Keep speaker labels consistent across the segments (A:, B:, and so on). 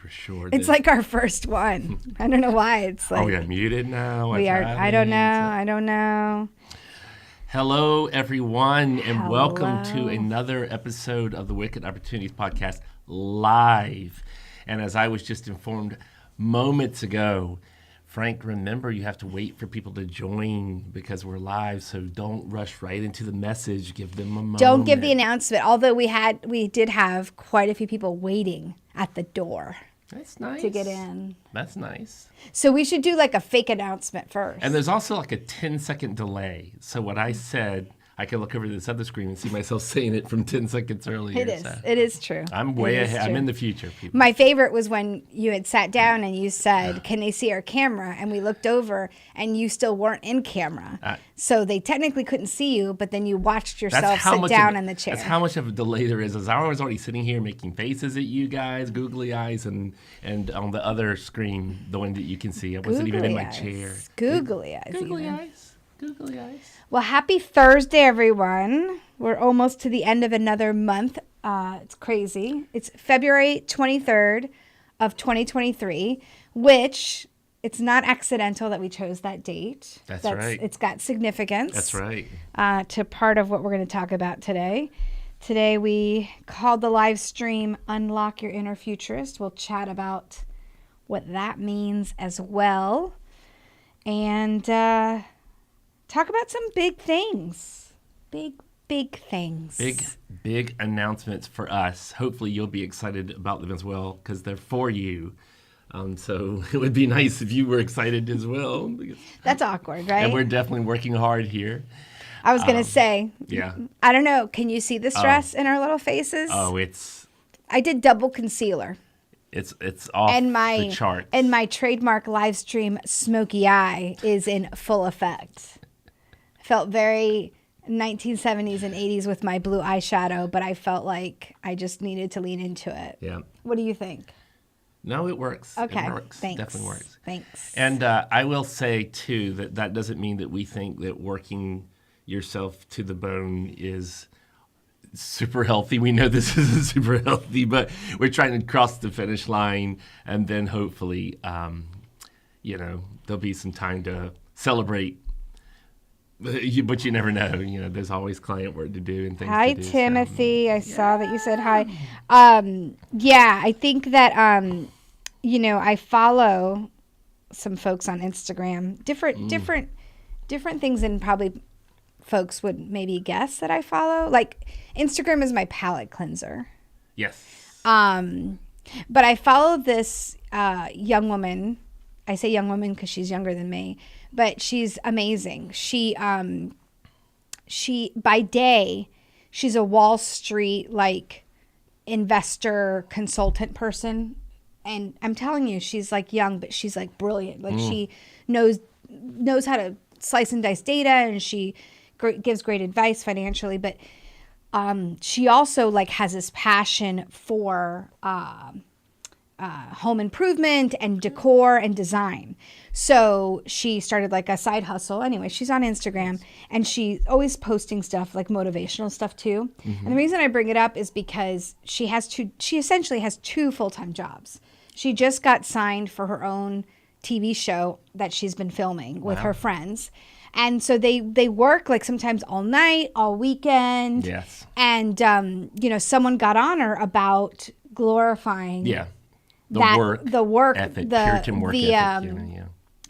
A: super sure.
B: It's like our first one. I don't know why. It's like...
A: Are we unmuted now?
B: We are. I don't know.
A: Hello, everyone, and
B: Hello.
A: welcome to another episode of the Wicked Opportunities Podcast live. And as I was just informed moments ago, Frank, remember you have to wait for people to join because we're live, so don't rush right into the message. Give them a moment.
B: Don't give the announcement, although we did have quite a few people waiting at the door.
A: That's nice.
B: To get in.
A: That's nice.
B: So we should do like a fake announcement first.
A: And there's also like a 10-second delay. So what I said, I can look over this other screen and see myself saying it from 10 seconds earlier.
B: It is.
A: So
B: It is true.
A: I'm way ahead. I'm in the future, people.
B: My favorite was when you had sat down and you said, "Can they see our camera?" And we looked over and you still weren't in camera. So they technically couldn't see you, but then you watched yourself sit down in the chair.
A: That's how much of a delay there is. As I was already sitting here making faces at you guys, googly eyes, and on the other screen, the one that you can see, I wasn't even in my chair.
B: Googly eyes.
A: Googly eyes. Googly eyes.
B: Well, happy Thursday, everyone. We're almost to the end of another month. It's crazy. It's February 23rd of 2023, which it's not accidental that we chose that date.
A: That's right.
B: It's got significance.
A: That's right.
B: To part of what we're going to talk about today. Today we called the live stream Unlock Your Inner Futurist. We'll chat about what that means as well. And talk about some big things. Big things.
A: Big announcements for us. Hopefully you'll be excited about them as well because they're for you. So it would be nice if you were excited as well.
B: That's awkward, right?
A: And we're definitely working hard here.
B: I was going to say,
A: yeah.
B: I don't know. Can you see the stress in our little faces?
A: Oh,
B: I did double concealer.
A: It's off the charts.
B: And my trademark live stream smoky eye is in full effect. Felt very 1970s and 80s with my blue eyeshadow, but I felt like I just needed to lean into it.
A: Yeah.
B: What do you think?
A: No, it works.
B: Okay.
A: It works.
B: Thanks.
A: Definitely works.
B: Thanks.
A: And I will say, too, that doesn't mean that we think that working yourself to the bone is super healthy. We know this isn't super healthy, but we're trying to cross the finish line, and then hopefully, there'll be some time to celebrate. But you never know. There's always client work to do and things
B: Hi,
A: to do.
B: Timothy. I saw that you said hi. I think that, I follow some folks on Instagram, different things than probably folks would maybe guess that I follow. Like Instagram is my palate cleanser.
A: Yes.
B: But I follow this young woman. I say young woman because she's younger than me, but she's amazing. She by day, she's a Wall Street investor consultant person. And I'm telling you, she's young, but she's brilliant. She knows how to slice and dice data, and she gives great advice financially. But she also has this passion for home improvement and decor and design. So she started a side hustle. Anyway, she's on Instagram and she's always posting stuff motivational stuff too. Mm-hmm. And the reason I bring it up is because she essentially has two full-time jobs. She just got signed for her own TV show that she's been filming with her friends. And so they work sometimes all night, all weekend.
A: Yes.
B: And, someone got on her about glorifying
A: the work ethic, Puritan work ethic,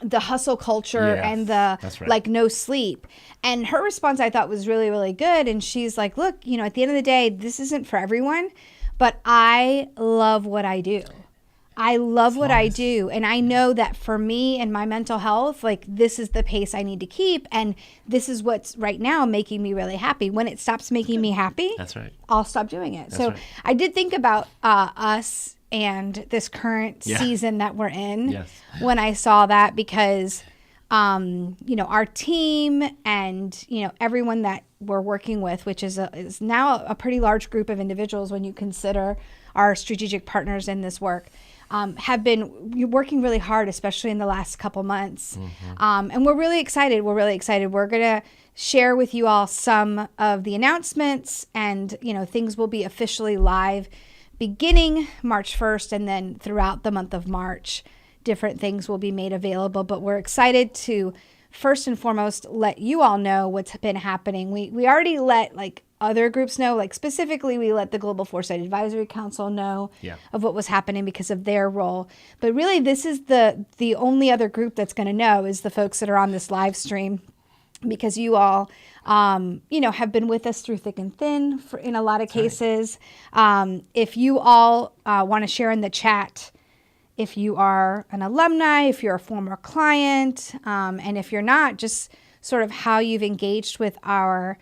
B: the hustle culture and the no sleep. And her response I thought was really, really good. And she's like, look, at the end of the day, this isn't for everyone, but I love what I do. I love what I do. And I know that for me and my mental health, this is the pace I need to keep. And this is what's right now making me really happy. When it stops making me happy,
A: that's right,
B: I'll stop doing it.
A: That's
B: so
A: right.
B: I did think about us and this current season that we're in when I saw that, because, our team and, everyone that we're working with, which is now a pretty large group of individuals when you consider our strategic partners in this work, have been working really hard, especially in the last couple months. Mm-hmm. And we're really excited. We're going to share with you all some of the announcements, and, things will be officially live beginning March 1st, and then throughout the month of March, different things will be made available. But we're excited to first and foremost let you all know what's been happening. We already let like other groups know, like specifically we let the Global Foresight Advisory Council know of what was happening because of their role. But really this is the only other group that's going to know is the folks that are on this live stream, because you all have been with us through thick and thin in a lot of cases. Right. If you all want to share in the chat, if you are an alumni, if you're a former client, and if you're not, just sort of how you've engaged with our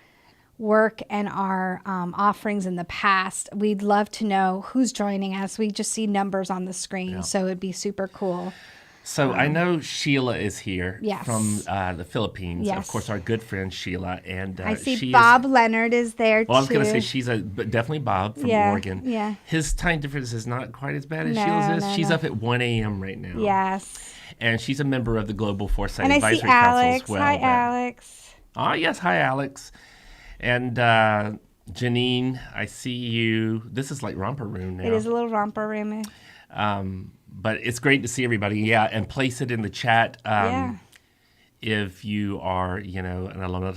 B: work and our offerings in the past. We'd love to know who's joining us. We just see numbers on the screen, so it'd be super cool.
A: So I know Sheila is here from the Philippines.
B: Yes.
A: Of course, our good friend Sheila. And
B: I see Bob Leonard is there too.
A: Well, I was going to say she's definitely Bob from Oregon.
B: Yeah.
A: His time difference is not quite as bad as Sheila's is. She's up at 1 a.m. right now.
B: Yes.
A: And she's a member of the Global Foresight
B: and
A: Advisory
B: I see
A: Council
B: Alex.
A: as well.
B: Hi, Alex.
A: Oh, yes. Hi, Alex. And Janine, I see you. This is like romper room now.
B: It is a little romper room.
A: But it's great to see everybody. Yeah, and place it in the chat. If you are, an alumni.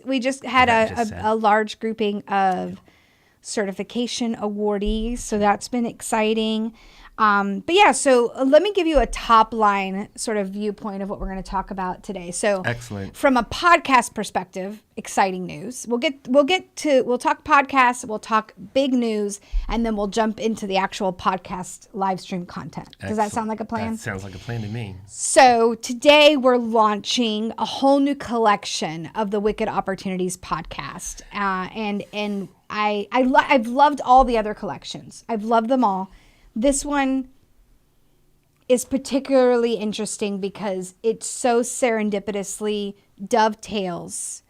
B: We just had a large grouping of certification awardees, so that's been exciting. So let me give you a top line sort of viewpoint of what we're going to talk about today. So
A: excellent.
B: From a podcast perspective, exciting news. We'll talk podcasts, we'll talk big news, and then we'll jump into the actual podcast live stream content. Excellent. Does that sound like a plan?
A: That sounds like a plan to me.
B: So today we're launching a whole new collection of the Wicked Opportunities podcast. And I've loved all the other collections. I've loved them all. This one is particularly interesting because it so serendipitously dovetails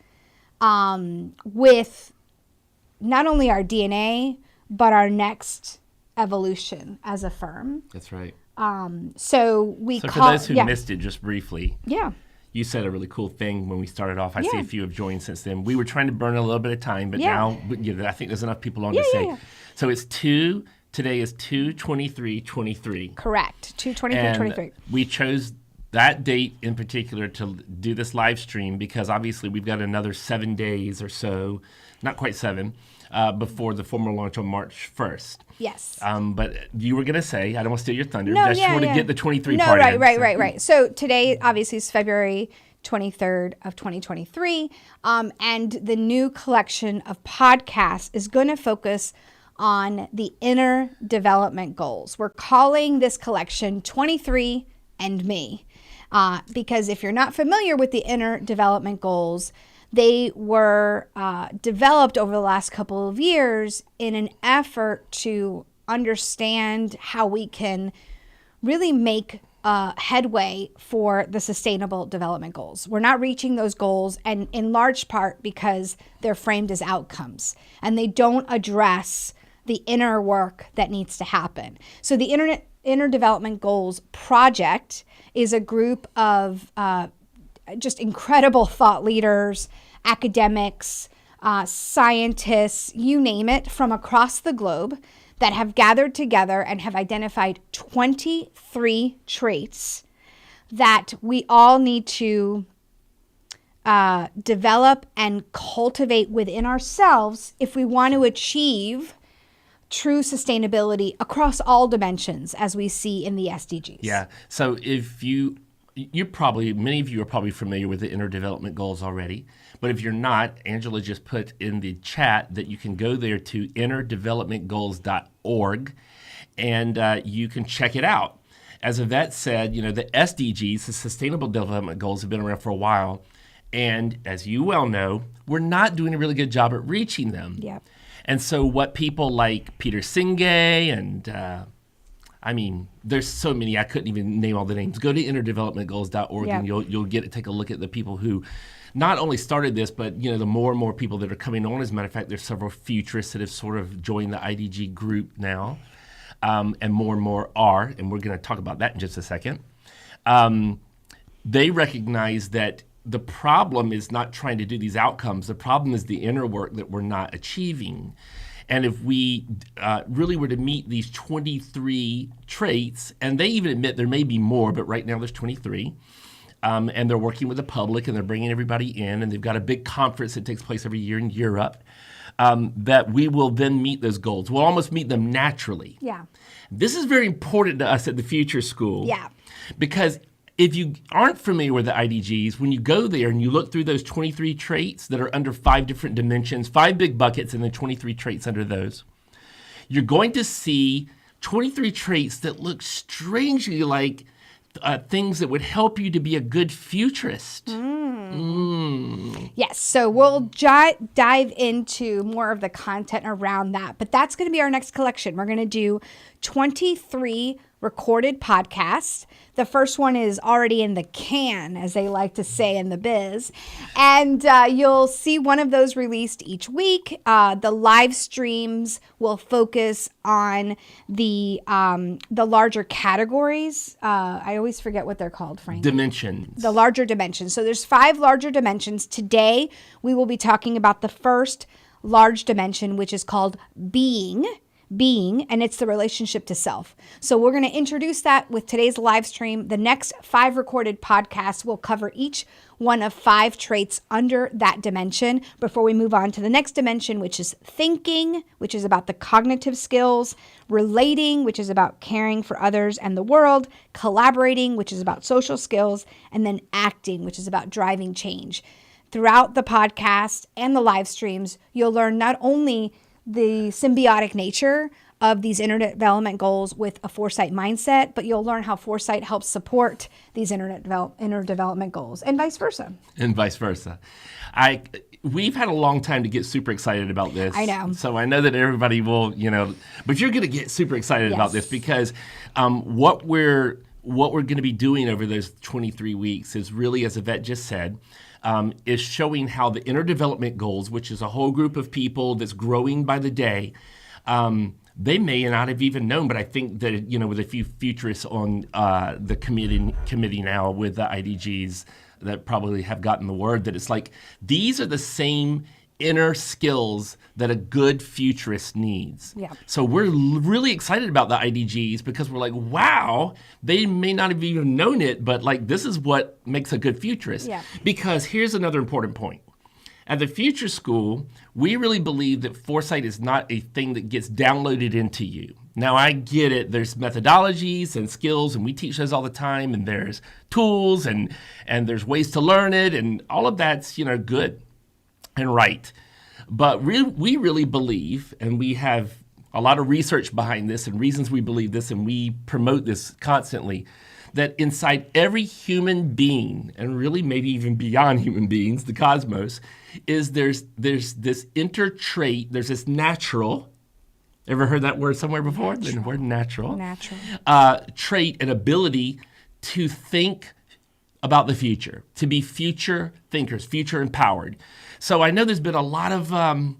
B: with not only our DNA, but our next evolution as a firm.
A: That's right.
B: So
A: for those who missed it just briefly, you said a really cool thing when we started off. I see a few have joined since then. We were trying to burn a little bit of time, but now I think there's enough people on to say. Yeah. So it's today is 2/23/23.
B: Correct. 2/23/23.
A: We chose that date in particular to do this live stream because obviously we've got another 7 days or so, not quite 7, before the formal launch on March 1st.
B: Yes.
A: But you were going to say, I don't want to steal your thunder, I just want to get the 23 part in.
B: Right. So today obviously is February 23rd of 2023. And the new collection of podcasts is going to focus on the inner development goals. We're calling this collection 23 and Me, because if you're not familiar with the inner development goals, they were developed over the last couple of years in an effort to understand how we can really make headway for the Sustainable Development Goals. We're not reaching those goals, and in large part because they're framed as outcomes, and they don't address the inner work that needs to happen. So the Inner Development Goals Project is a group of just incredible thought leaders, academics, scientists, you name it, from across the globe that have gathered together and have identified 23 traits that we all need to develop and cultivate within ourselves if we want to achieve true sustainability across all dimensions, as we see in the SDGs.
A: Yeah. So if many of you are probably familiar with the Inner Development Goals already, but if you're not, Angela just put in the chat that you can go there to innerdevelopmentgoals.org and you can check it out. As Yvette said, the SDGs, the Sustainable Development Goals, have been around for a while, and as you well know, we're not doing a really good job at reaching them.
B: Yeah.
A: And so what people like Peter Singay and, there's so many, I couldn't even name all the names. Go to innerdevelopmentgoals.org and you'll take a look at the people who not only started this, but, the more and more people that are coming on. As a matter of fact, there's several futurists that have sort of joined the IDG group now, and more are, and we're going to talk about that in just a second. They recognize that the problem is not trying to do these outcomes. The problem is the inner work that we're not achieving. And if we really were to meet these 23 traits, and they even admit there may be more, but right now there's 23, and they're working with the public, and they're bringing everybody in, and they've got a big conference that takes place every year in Europe, that we will then meet those goals. We'll almost meet them naturally.
B: Yeah.
A: This is very important to us at the Future School.
B: Yeah.
A: Because if you aren't familiar with the IDGs, when you go there and you look through those 23 traits that are under 5 different dimensions, 5 big buckets and then 23 traits under those, you're going to see 23 traits that look strangely like things that would help you to be a good futurist.
B: Yes, so we'll dive into more of the content around that, but that's going to be our next collection. We're going to do 23 recorded podcasts. The first one is already in the can, as they like to say in the biz. And you'll see one of those released each week. The live streams will focus on the larger categories. I always forget what they're called, Frank.
A: Dimensions.
B: The larger dimensions. So there's 5 larger dimensions. Today, we will be talking about the first large dimension, which is called being, and it's the relationship to self. So we're going to introduce that with today's live stream. The next 5 recorded podcasts will cover each one of 5 traits under that dimension before we move on to the next dimension, which is thinking, which is about the cognitive skills, relating, which is about caring for others and the world, collaborating, which is about social skills, and then acting, which is about driving change. Throughout the podcast and the live streams, you'll learn not only the symbiotic nature of these inner development goals with a foresight mindset, but you'll learn how foresight helps support these inner development goals, and vice versa. We've had a long time to get super excited about this. I know.
A: So I know that everybody will, but you're going to get super excited about this because what we're going to be doing over those 23 weeks is really, as Yvette just said, is showing how the inner development goals, which is a whole group of people that's growing by the day, they may not have even known, but I think that, with a few futurists on the committee now with the IDGs that probably have gotten the word that it's like, these are the same inner skills that a good futurist needs.
B: Yeah.
A: So we're really excited about the IDGs because we're like, wow, they may not have even known it, but like this is what makes a good futurist.
B: Yeah.
A: Because here's another important point. At the Future School, we really believe that foresight is not a thing that gets downloaded into you. Now, I get it. There's methodologies and skills, and we teach those all the time, and there's tools, and there's ways to learn it, and all of that's, good and right. But we really believe, and we have a lot of research behind this and reasons we believe this, and we promote this constantly, that inside every human being, and really maybe even beyond human beings, the cosmos, is there's this inner trait, there's this natural, ever heard that word somewhere before? The word natural. Trait and ability to think about the future, to be future thinkers, future empowered. So I know there's been a lot of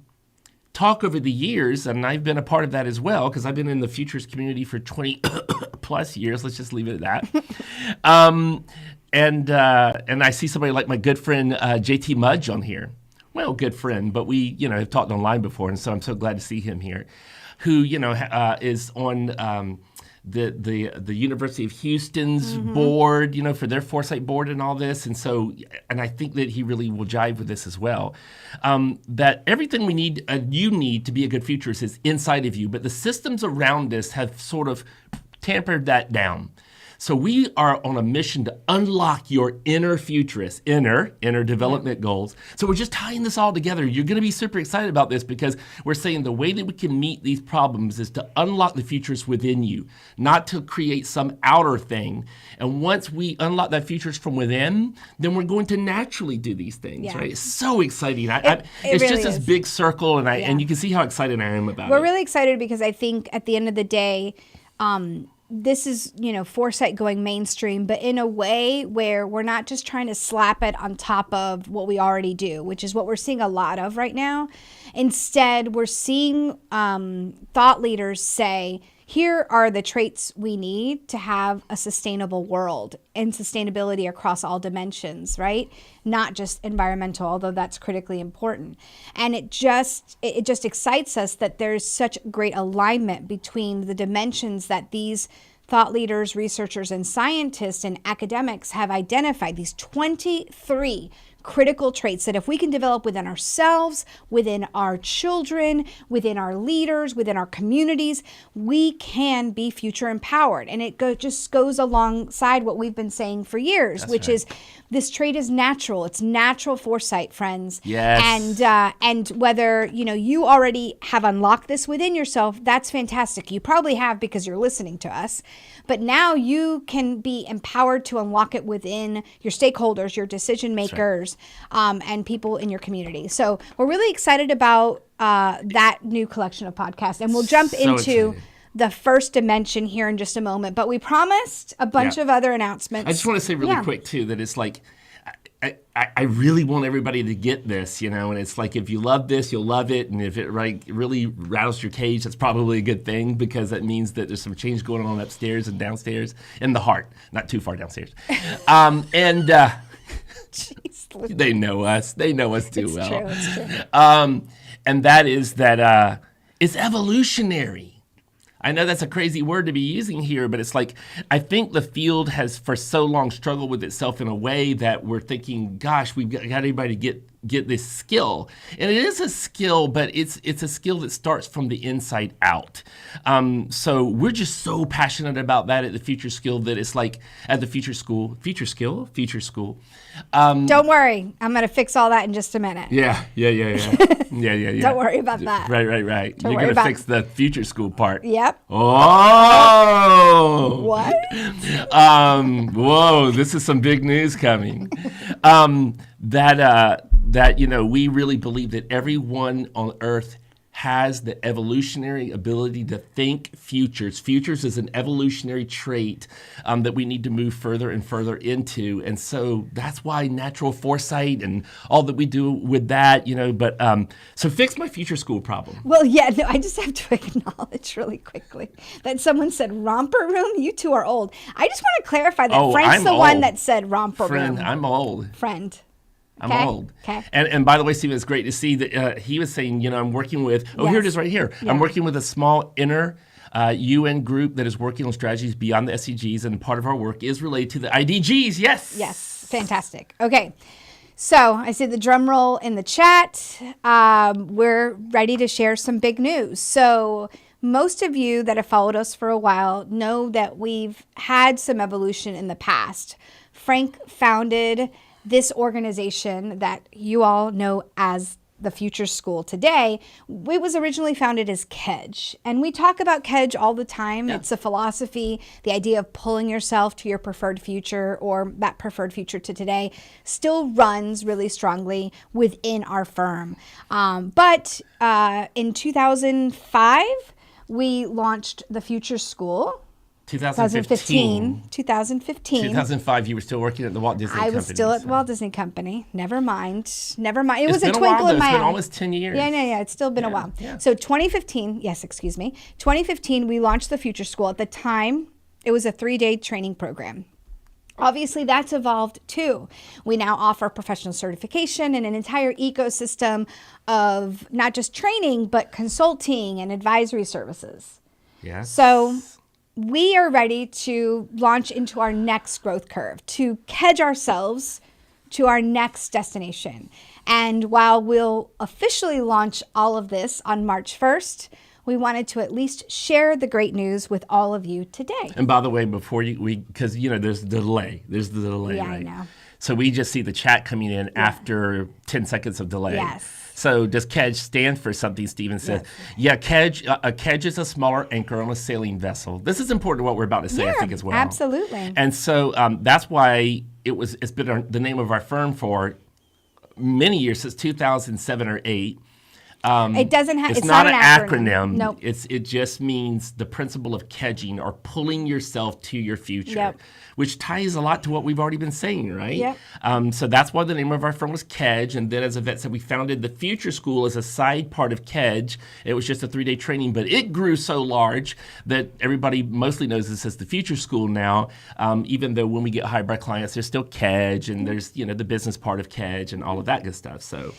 A: talk over the years, and I've been a part of that as well, because I've been in the futures community for 20 plus years. Let's just leave it at that. And I see somebody like my good friend JT Mudge on here. Well, good friend, but we have talked online before, and so I'm so glad to see him here. Who is on the University of Houston's board, for their foresight board and all this. And so, and I think that he really will jive with this as well, that everything we need, you need to be a good futurist is inside of you, but the systems around us have sort of tampered that down. So we are on a mission to unlock your inner futurist, inner development goals. So we're just tying this all together. You're going to be super excited about this because we're saying the way that we can meet these problems is to unlock the futurist within you, not to create some outer thing. And once we unlock that futurist from within, then we're going to naturally do these things, right? It's so exciting. It's
B: really
A: just this big circle, and you can see how excited I am about it.
B: We're really excited because I think at the end of the day, this is, foresight going mainstream, but in a way where we're not just trying to slap it on top of what we already do, which is what we're seeing a lot of right now. Instead, we're seeing thought leaders say, here are the traits we need to have a sustainable world and sustainability across all dimensions, right? Not just environmental, although that's critically important. And it just excites us that there's such great alignment between the dimensions that these thought leaders, researchers, and scientists and academics have identified, these 23 critical traits that if we can develop within ourselves, within our children, within our leaders, within our communities, we can be future empowered. And it just goes alongside what we've been saying for years,
A: That's
B: which
A: right.
B: is this trait is natural. It's natural foresight, friends.
A: Yes.
B: And whether you already have unlocked this within yourself, that's fantastic. You probably have because you're listening to us. But now you can be empowered to unlock it within your stakeholders, your decision makers, and people in your community. So we're really excited about that new collection of podcasts. And we'll jump into the first dimension here in just a moment. But we promised a bunch of other announcements.
A: I just want to say really quick, too, that it's like, I really want everybody to get this, and it's like, if you love this, you'll love it. And if it really rattles your cage, that's probably a good thing, because that means that there's some change going on upstairs and downstairs in the heart, not too far downstairs. Jeez, they know us. They know us too well.
B: It's true.
A: And that is that it's evolutionary. I know that's a crazy word to be using here, but it's like, I think the field has for so long struggled with itself in a way that we're thinking, gosh, we've got everybody to get this skill. And it is a skill, but it's a skill that starts from the inside out. So we're just so passionate about that at the Future Skill that it's like at the Future School.
B: Don't worry. I'm going to fix all that in just a minute.
A: Yeah.
B: Don't worry about that.
A: Right.
B: Don't
A: You're going to fix the Future School part.
B: Yep.
A: Oh!
B: What?
A: Whoa, this is some big news coming. That we really believe that everyone on Earth has the evolutionary ability to think futures. Futures is an evolutionary trait that we need to move further and further into. And so that's why natural foresight and all that we do with that, but so fix my Future School problem.
B: Well, yeah, no, I just have to acknowledge really quickly that someone said romper room. You two are old. I just want to clarify that Frank's
A: I'm
B: the
A: old.
B: one that said romper
A: Friend,
B: room.
A: I'm old.
B: Friend.
A: I'm
B: Okay.
A: old.
B: Okay.
A: And by the way, Steve, it's great to see that he was saying, I'm working with,
B: Yes.
A: here it is right here.
B: Yeah.
A: I'm working with a small inner UN group that is working on strategies beyond the SDGs, and part of our work is related to the IDGs. Yes.
B: Yes. Fantastic. Okay. So I see the drum roll in the chat. We're ready to share some big news. So most of you that have followed us for a while know that we've had some evolution in the past. Frank founded this organization that you all know as the Future School today. It was originally founded as kedged, and we talk about kedged all the time. Yeah. It's a philosophy, the idea of pulling yourself to your preferred future, or that preferred future to today, still runs really strongly within our firm. But in 2005, we launched the Future School.
A: 2015.
B: 2005,
A: you were still working at the Walt Disney Company.
B: I was still at the Walt Disney Company. Never mind. It was
A: a
B: twinkle in my eye.
A: It's been almost 10 years.
B: Yeah. It's still been a while.
A: Yeah.
B: So 2015, we launched the Future School. At the time, it was a 3-day training program. Obviously, that's evolved too. We now offer professional certification and an entire ecosystem of not just training, but consulting and advisory services.
A: Yeah.
B: So we are ready to launch into our next growth curve, to kedge ourselves to our next destination. And while we'll officially launch all of this on March 1st, we wanted to at least share the great news with all of you today.
A: And by the way, before because there's the delay. There's the delay,
B: yeah,
A: right?
B: I know.
A: So we just see the chat coming in after 10 seconds of delay.
B: Yes.
A: So does kedge stand for something, Stephen said? Yes. Yeah, a kedge is a smaller anchor on a sailing vessel. This is important to what we're about to say, I think, as well.
B: Absolutely.
A: And so that's why it's been the name of our firm for many years, since 2007 or 8.
B: It doesn't have.
A: It's not an
B: acronym.
A: Nope. It just means the principle of kedging, or pulling yourself to your future, which ties a lot to what we've already been saying, right?
B: Yep.
A: So that's why the name of our firm was Kedge. And then, as Yvette said, we founded the Future School as a side part of Kedge. It was just a 3-day training, but it grew so large that everybody mostly knows this as the Future School now. Even though when we get hired by clients, there's still Kedge, and there's the business part of Kedge and all of that good stuff.
B: So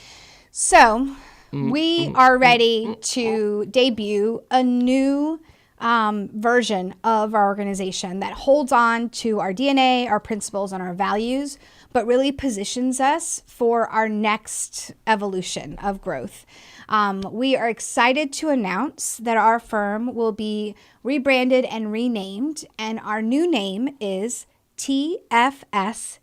B: we are ready to debut a new version of our organization that holds on to our DNA, our principles, and our values, but really positions us for our next evolution of growth. We are excited to announce that our firm will be rebranded and renamed, and our new name is TFSX.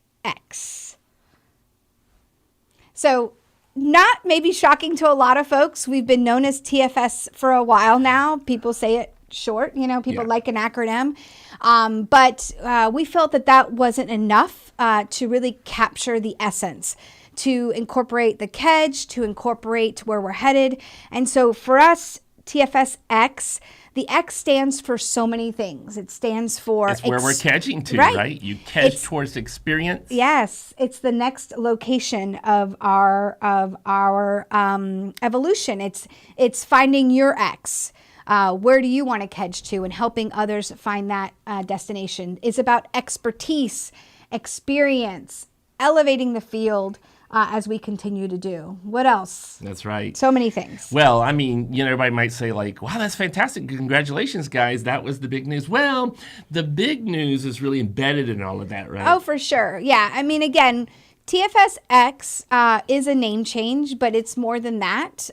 B: So, not maybe shocking to a lot of folks. We've been known as TFS for a while now. People say it short, people like an acronym. But we felt that wasn't enough to really capture the essence, to incorporate the kedge, to incorporate where we're headed. And so for us, TFSX, the X stands for so many things. It stands for...
A: It's where we're kedging to, right? You kedge towards experience.
B: Yes. It's the next location of our evolution. It's finding your X. Where do you want to kedge to, and helping others find that destination. It's about expertise, experience, elevating the field, as we continue to do. What else?
A: That's right.
B: So many things.
A: Well, I mean, everybody might say like, wow, that's fantastic. Congratulations, guys. That was the big news. Well, the big news is really embedded in all of that, right?
B: Oh, for sure. Yeah. I mean, again, TFSX is a name change, but it's more than that.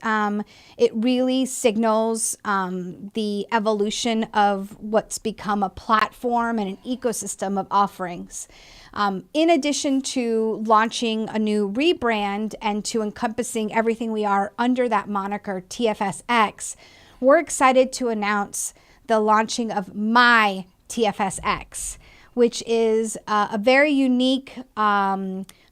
B: It really signals the evolution of what's become a platform and an ecosystem of offerings. In addition to launching a new rebrand and to encompassing everything we are under that moniker TFSX, we're excited to announce the launching of My TFSX, which is a very unique,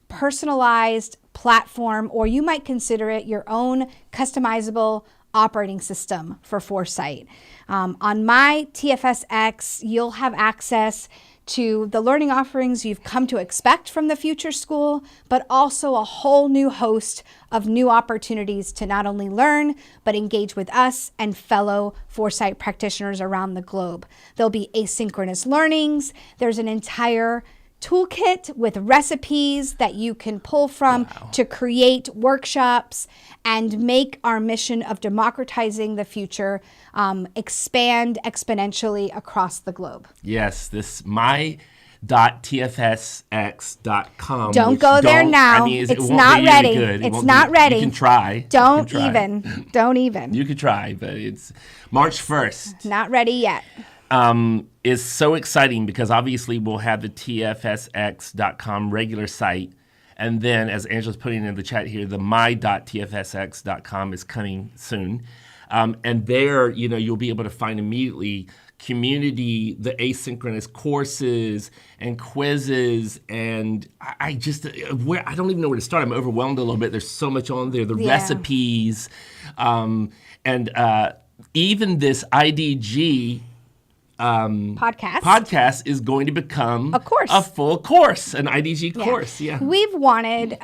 B: personalized platform, or you might consider it your own customizable operating system for foresight. On My TFSX, you'll have access to the learning offerings you've come to expect from the Future School, but also a whole new host of new opportunities to not only learn, but engage with us and fellow foresight practitioners around the globe. There'll be asynchronous learnings. There's an entire toolkit with recipes that you can pull from to create workshops and make our mission of democratizing the future expand exponentially across the globe.
A: Yes, this my.tfsx.com.
B: Don't go there now.
A: I mean,
B: it's not ready. It's not ready.
A: You can try.
B: Don't even.
A: You could try, but it's March 1st.
B: Not ready yet.
A: Is so exciting because obviously we'll have the tfsx.com regular site. And then, as Angela's putting in the chat here, the my.tfsx.com is coming soon. And there, you'll be able to find immediately community, the asynchronous courses and quizzes. And I don't even know where to start. I'm overwhelmed a little bit. There's so much on there. The recipes. And even this IDG podcast is going to become a full course, an IDG course. Yeah,
B: we've wanted,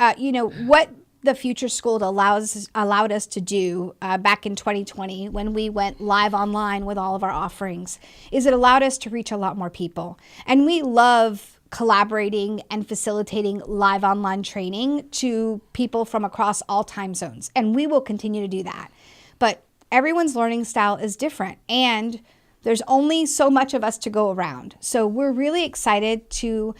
B: what the Future School allowed us to do back in 2020 when we went live online with all of our offerings, is it allowed us to reach a lot more people, and we love collaborating and facilitating live online training to people from across all time zones, and we will continue to do that. But everyone's learning style is different, and there's only so much of us to go around. So we're really excited to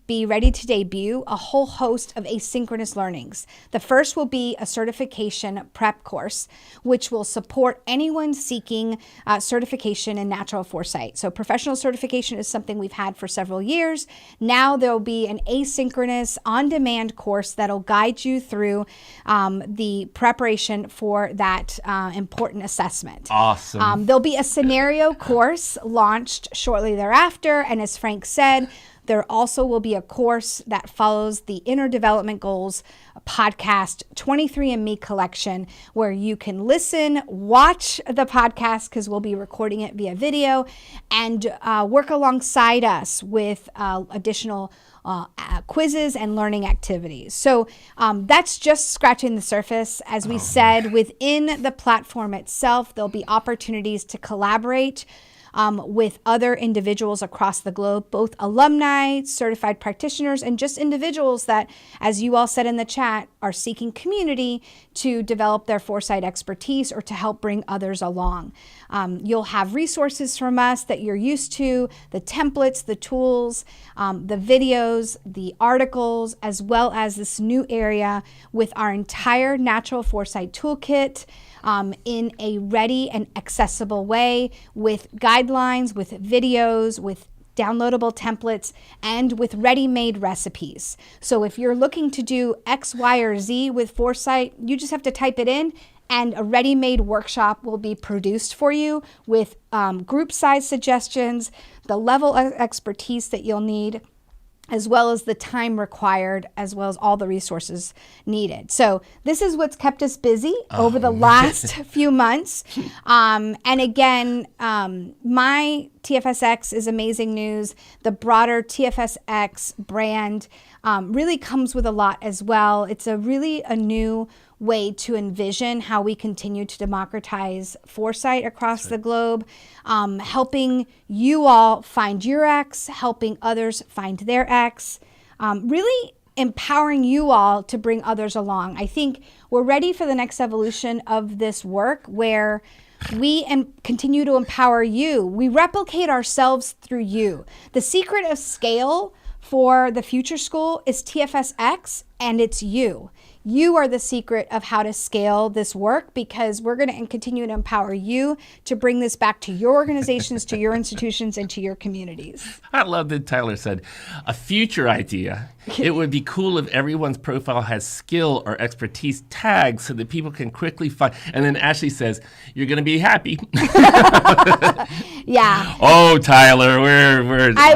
B: be ready to debut a whole host of asynchronous learnings. The first will be a certification prep course, which will support anyone seeking certification in natural foresight. So professional certification is something we've had for several years. Now there'll be an asynchronous on-demand course that'll guide you through the preparation for that important assessment.
A: Awesome.
B: There'll be a scenario course launched shortly thereafter. And as Frank said, There also will be a course that follows the Inner Development Goals podcast 23andMe collection, where you can listen, watch the podcast, because we'll be recording it via video, and work alongside us with additional quizzes and learning activities. So that's just scratching the surface. As we said, within the platform itself, there'll be opportunities to collaborate with other individuals across the globe, both alumni, certified practitioners, and just individuals that, as you all said in the chat, are seeking community to develop their foresight expertise or to help bring others along. You'll have resources from us that you're used to, the templates, the tools, the videos, the articles, as well as this new area with our entire Natural Foresight Toolkit, in a ready and accessible way, with guidelines, with videos, with downloadable templates, and with ready-made recipes. So if you're looking to do X, Y, or Z with foresight, you just have to type it in, and a ready-made workshop will be produced for you with group size suggestions, the level of expertise that you'll need, as well as the time required, as well as all the resources needed. So this is what's kept us busy over the last few months. And again, my TFSX is amazing news. The broader TFSX brand really comes with a lot as well. It's a new way to envision how we continue to democratize foresight across the globe, helping you all find your X, helping others find their X, really empowering you all to bring others along. I think we're ready for the next evolution of this work, where we continue to empower you. We replicate ourselves through you. The secret of scale for the Future School is TFSX, and it's you. You are the secret of how to scale this work, because we're going to continue to empower you to bring this back to your organizations, to your institutions, and to your communities.
A: I love that Tyler said, a future idea. It would be cool if everyone's profile has skill or expertise tags so that people can quickly find. And then Ashley says, you're going to be happy.
B: Yeah.
A: Oh, Tyler, we're
B: I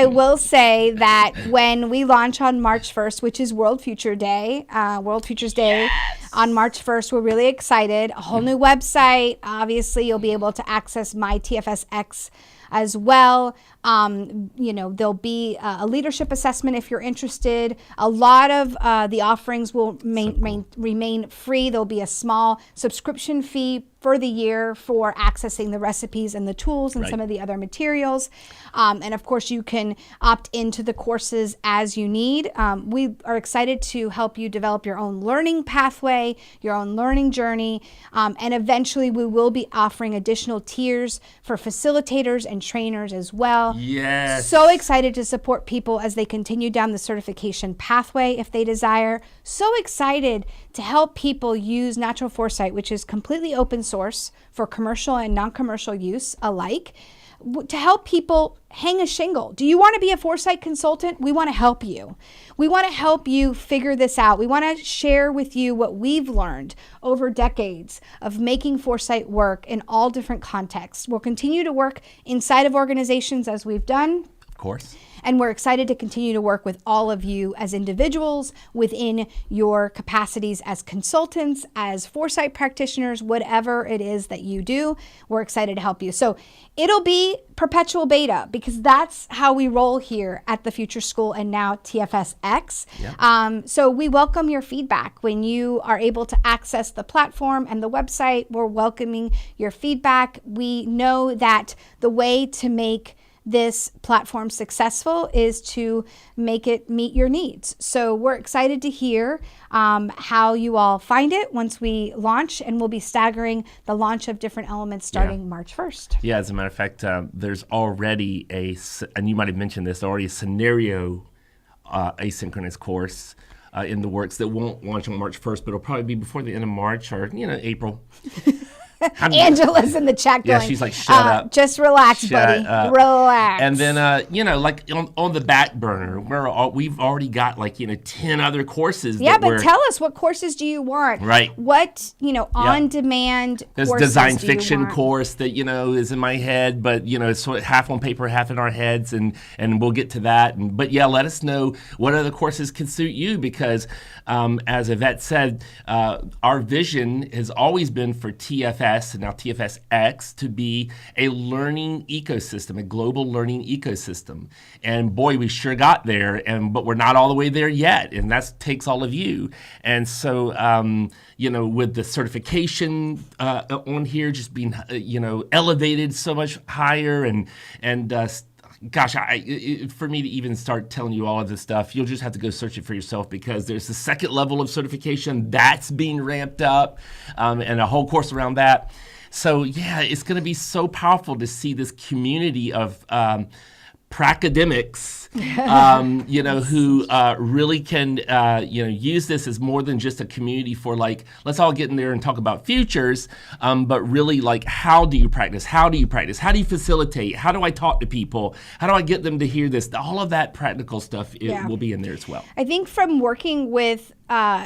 B: will say that when we launch on March 1st, which is World Futures Day, on March 1st, we're really excited. A whole new website. Obviously, you'll be able to access my TFSX as well. There'll be a leadership assessment if you're interested. A lot of the offerings will remain free. There'll be a small subscription fee for the year for accessing the recipes and the tools and some of the other materials. And of course, you can opt into the courses as you need. We are excited to help you develop your own learning pathway, your own learning journey. And eventually we will be offering additional tiers for facilitators and trainers as well.
A: Yes.
B: So excited to support people as they continue down the certification pathway if they desire. So excited to help people use Natural Foresight, which is completely open source for commercial and non-commercial use alike, to help people hang a shingle. Do you want to be a foresight consultant? We want to help you. We want to help you figure this out. We want to share with you what we've learned over decades of making foresight work in all different contexts. We'll continue to work inside of organizations as we've done.
A: Of course.
B: And we're excited to continue to work with all of you as individuals within your capacities as consultants, as foresight practitioners, whatever it is that you do. We're excited to help you. So it'll be perpetual beta, because that's how we roll here at the Future School and now TFSX. Yep. So we welcome your feedback. When you are able to access the platform and the website, we're welcoming your feedback. We know that the way to make this platform successful is to make it meet your needs. So we're excited to hear how you all find it once we launch, and we'll be staggering the launch of different elements starting March 1st.
A: Yeah, as a matter of fact, there's already and you might have mentioned this, already a scenario asynchronous course in the works that won't launch on March 1st, but it'll probably be before the end of March or, April.
B: Angela's in the chat going,
A: she's like, shut up.
B: Just relax,
A: Shut
B: buddy.
A: up.
B: Relax.
A: And then, like on the back burner, we've already got 10 other courses.
B: Yeah, but tell us, what courses do you want?
A: Right.
B: What, on-demand
A: There's
B: courses
A: design
B: do you
A: fiction
B: want?
A: course that, is in my head, but, it's sort of half on paper, half in our heads, and we'll get to that. But let us know what other courses can suit you, because as Yvette said, our vision has always been for TFS, and now TFSX, to be a learning ecosystem, a global learning ecosystem. And boy, we sure got there, but we're not all the way there yet, and that takes all of you. And so, with the certification on here just being, elevated so much higher, and gosh, for me to even start telling you all of this stuff, you'll just have to go search it for yourself, because there's the second level of certification that's being ramped up, and a whole course around that. So it's going to be so powerful to see this community of pracademics, who really can, use this as more than just a community for let's all get in there and talk about futures, but really how do you practice? How do you practice? How do you facilitate? How do I talk to people? How do I get them to hear this? All of that practical stuff will be in there as well.
B: I think from working with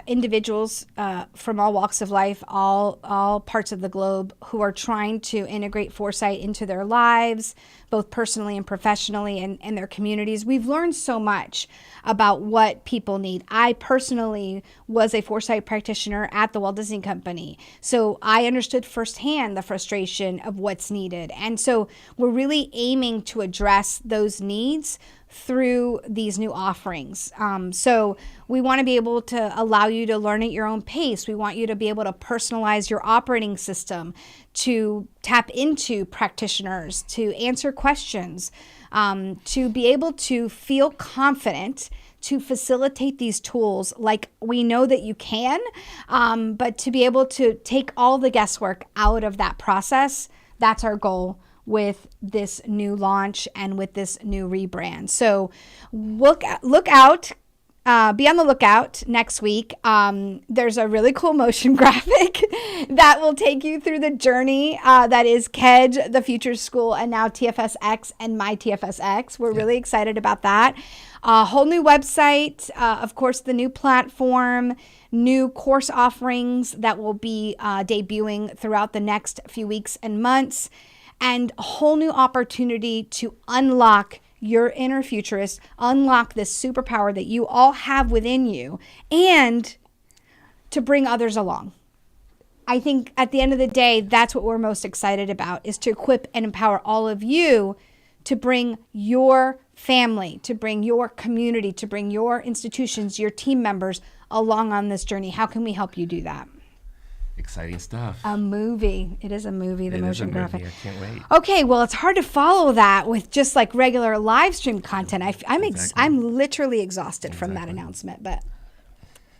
B: individuals from all walks of life, all parts of the globe, who are trying to integrate foresight into their lives, both personally and professionally, and their communities, we've learned so much about what people need. I personally was a foresight practitioner at the Walt Disney Company, so I understood firsthand the frustration of what's needed. And so we're really aiming to address those needs through these new offerings. So we want to be able to allow you to learn at your own pace. We want you to be able to personalize your operating system, to tap into practitioners, to answer questions, to be able to feel confident to facilitate these tools like we know that you can, but to be able to take all the guesswork out of that process. That's our goal with this new launch and with this new rebrand. So look out. Be on the lookout next week. There's a really cool motion graphic that will take you through the journey that is kedged, the Future School, and now TFSX and my TFSX. We're really excited about that. A whole new website, of course, the new platform, new course offerings that will be debuting throughout the next few weeks and months, and a whole new opportunity to unlock your inner futurist, unlock this superpower that you all have within you, and to bring others along. I think at the end of the day, that's what we're most excited about, is to equip and empower all of you to bring your family, to bring your community, to bring your institutions, your team members along on this journey. How can we help you do that?
A: Exciting stuff.
B: A movie. It is a movie, the motion graphic.
A: I can't wait.
B: Okay, well, it's hard to follow that with just regular live stream content. I'm literally exhausted from that announcement, but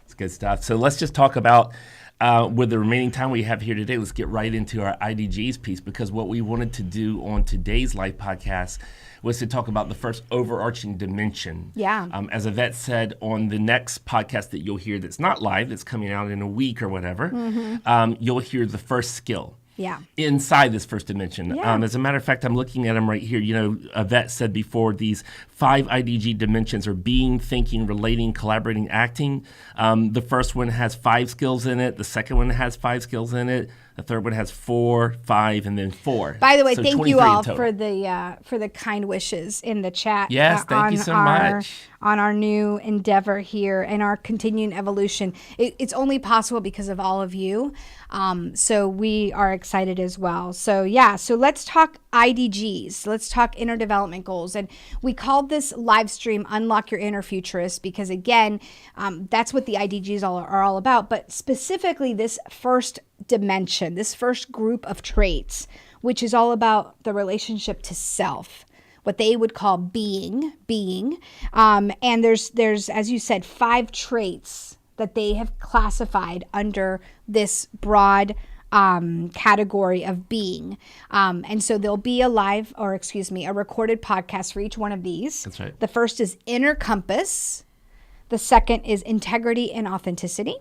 A: it's good stuff. So let's just talk about, with the remaining time we have here today, let's get right into our IDGs piece, because what we wanted to do on today's live podcast was to talk about the first overarching dimension.
B: Yeah.
A: As Yvette said, on the next podcast that you'll hear that's not live, that's coming out in a week or whatever, you'll hear the first skill.
B: Yeah.
A: Inside this first dimension.
B: Yeah.
A: As a matter of fact, I'm looking at them right here. Yvette said before, these 5 IDG dimensions are being, thinking, relating, collaborating, acting. The first one has 5 skills in it. The second one has 5 skills in it. The third one has 4, 5, and then 4.
B: By the way,
A: so
B: thank you all for the kind wishes in the chat.
A: Yes, thank you so much.
B: On our new endeavor here and our continuing evolution. It's only possible because of all of you. So we are excited as well. So let's talk IDGs. Let's talk inner development goals. And we called this live stream Unlock Your Inner Futurist because, again, that's what the IDGs are all about. But specifically this first dimension, this first group of traits, which is all about the relationship to self, what they would call being. And there's, as you said, 5 traits that they have classified under this broad category of being. And so there'll be a recorded podcast for each one of these.
A: That's right.
B: The first is inner compass. The second is integrity and authenticity.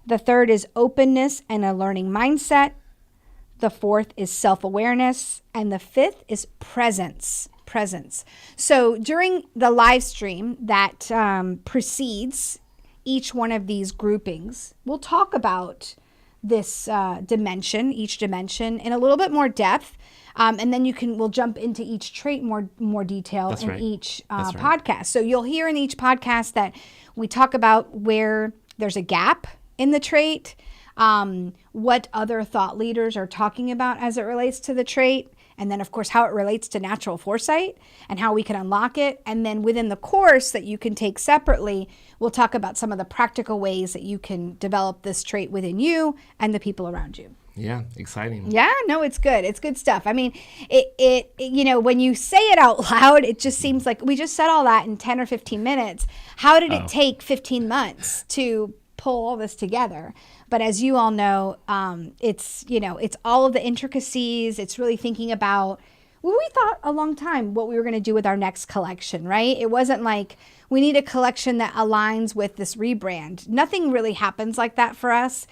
B: The third is openness and a learning mindset. The fourth is self-awareness. And the fifth is presence. So during the live stream that precedes each one of these groupings, we'll talk about this each dimension in a little bit more depth. And then we'll jump into each trait more detail each podcast. So you'll hear in each podcast that we talk about where there's a gap in the trait, what other thought leaders are talking about as it relates to the trait, and then, of course, how it relates to natural foresight and how we can unlock it. And then within the course that you can take separately, we'll talk about some of the practical ways that you can develop this trait within you and the people around you.
A: Yeah, exciting.
B: Yeah, no, it's good. It's good stuff. I mean, it when you say it out loud, it just seems like we just said all that in 10 or 15 minutes. How did it take 15 months to pull all this together? But as you all know, it's all of the intricacies. It's really thinking about, well, we thought a long time what we were going to do with our next collection, right? It wasn't like we need a collection that aligns with this rebrand. Nothing really happens like that for us.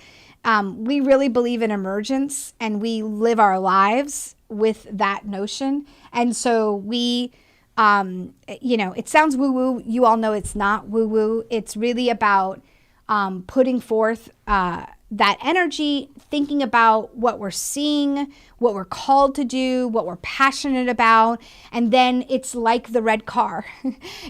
B: We really believe in emergence, and we live our lives with that notion. And so we, it sounds woo-woo. You all know it's not woo-woo. It's really about putting forth that energy, thinking about what we're seeing, what we're called to do, what we're passionate about. And then it's like the red car.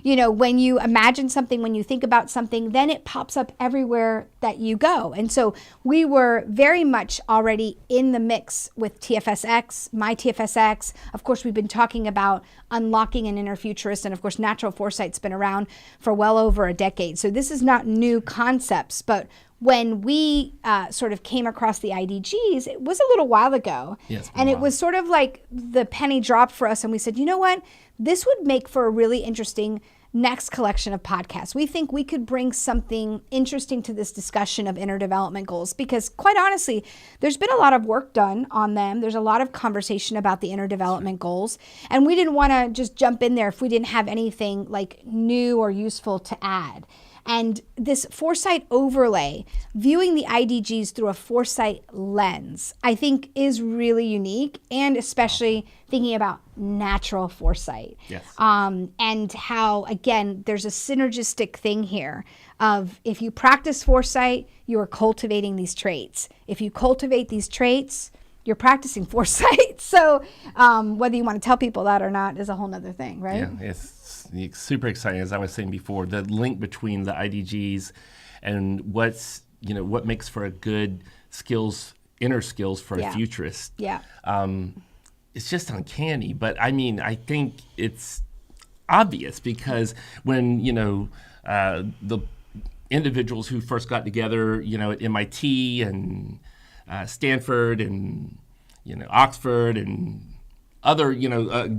B: When you imagine something, when you think about something, then it pops up everywhere that you go. And so we were very much already in the mix with TFSX, my TFSX. Of course, we've been talking about unlocking an inner futurist. And of course, natural foresight's been around for well over a decade. So this is not new concepts, but when we sort of came across the IDGs, it was a little while ago.
A: Yes,
B: and it was sort of like the penny dropped for us. And we said, you know what? This would make for a really interesting next collection of podcasts. We think we could bring something interesting to this discussion of inner development goals, because quite honestly, there's been a lot of work done on them. There's a lot of conversation about the inner development goals. And we didn't want to just jump in there if we didn't have anything like new or useful to add. And this foresight overlay, viewing the IDGs through a foresight lens, I think is really unique, and especially thinking about natural foresight.
A: Yes.
B: And how, again, there's a synergistic thing here of if you practice foresight, you are cultivating these traits. If you cultivate these traits, you're practicing foresight. So whether you want to tell people that or not is a whole nother thing, right?
A: Yeah, it's super exciting. As I was saying before, the link between the IDGs and what makes for a good inner skills for a futurist.
B: Yeah.
A: It's just uncanny. But I mean, I think it's obvious because when, the individuals who first got together, at MIT and Stanford and, Oxford and other,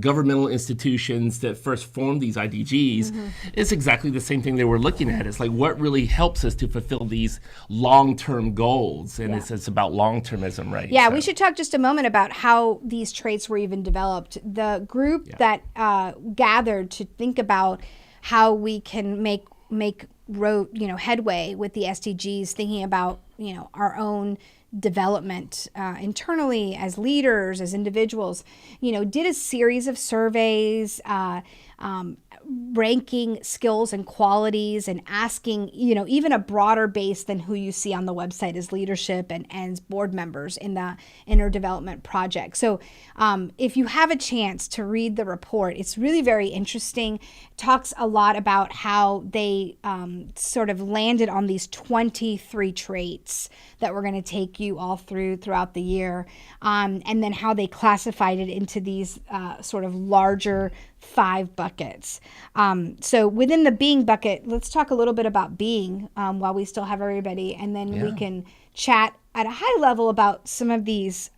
A: governmental institutions that first formed these IDGs, it's exactly the same thing they were looking at. It's like, what really helps us to fulfill these long-term goals? And it's about long-termism, right?
B: Yeah, we should talk just a moment about how these traits were even developed. The group that gathered to think about how we can make headway with the SDGs, thinking about, our own development internally as leaders, as individuals, did a series of surveys, ranking skills and qualities and asking, even a broader base than who you see on the website as leadership and as board members in the inner development project. So if you have a chance to read the report, it's really very interesting. It talks a lot about how they sort of landed on these 23 traits that we're going to take you all throughout the year, and then how they classified it into these sort of larger 5 buckets. So within the being bucket, let's talk a little bit about being while we still have everybody, and then we can chat at a high level about some of these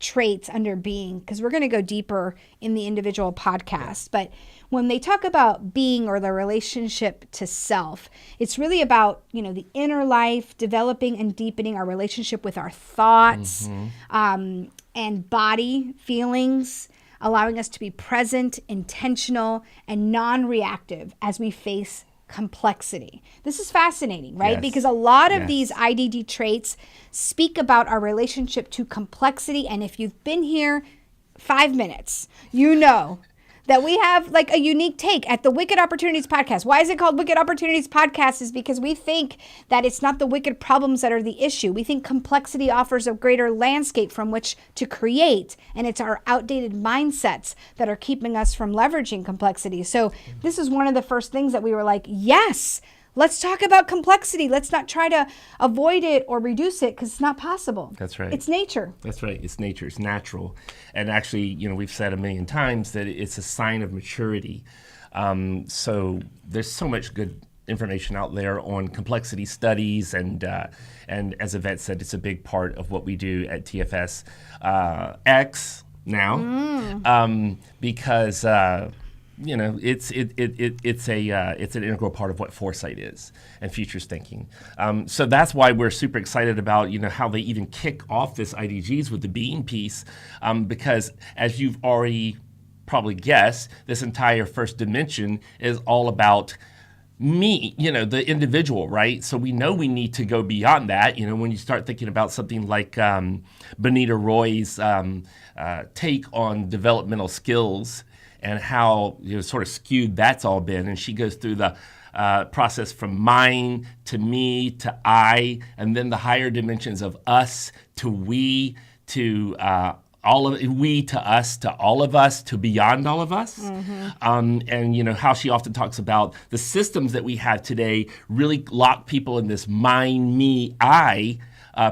B: traits under being, because we're going to go deeper in the individual podcast. But when they talk about being or the relationship to self, it's really about, the inner life, developing and deepening our relationship with our thoughts and body feelings, allowing us to be present, intentional, and non-reactive as we face complexity. This is fascinating, right?
A: Yes.
B: Because a lot of
A: Yes.
B: these IDG traits speak about our relationship to complexity. And if you've been here 5 minutes, you know that we have like a unique take at the Wicked Opportunities Podcast. Why is it called Wicked Opportunities Podcast? Is because we think that it's not the wicked problems that are the issue. We think complexity offers a greater landscape from which to create, and it's our outdated mindsets that are keeping us from leveraging complexity. So this is one of the first things that we were like, yes, let's talk about complexity. Let's not try to avoid it or reduce it because it's not possible.
A: That's right.
B: It's nature.
A: That's right. It's nature. It's natural. And actually, we've said a million times that it's a sign of maturity. So there's so much good information out there on complexity studies. And as Yvette said, it's a big part of what we do at TFS X now because... it's an integral part of what foresight is and futures thinking. So that's why we're super excited about how they even kick off this IDGs with the being piece, because as you've already probably guessed, this entire first dimension is all about me, the individual, right? So we know we need to go beyond that. When you start thinking about something like Benita Roy's take on developmental skills and how sort of skewed that's all been. And she goes through the process from mine to me to I, and then the higher dimensions of us to we to we to us to all of us to beyond all of us. And how she often talks about the systems that we have today really lock people in this mine, me, I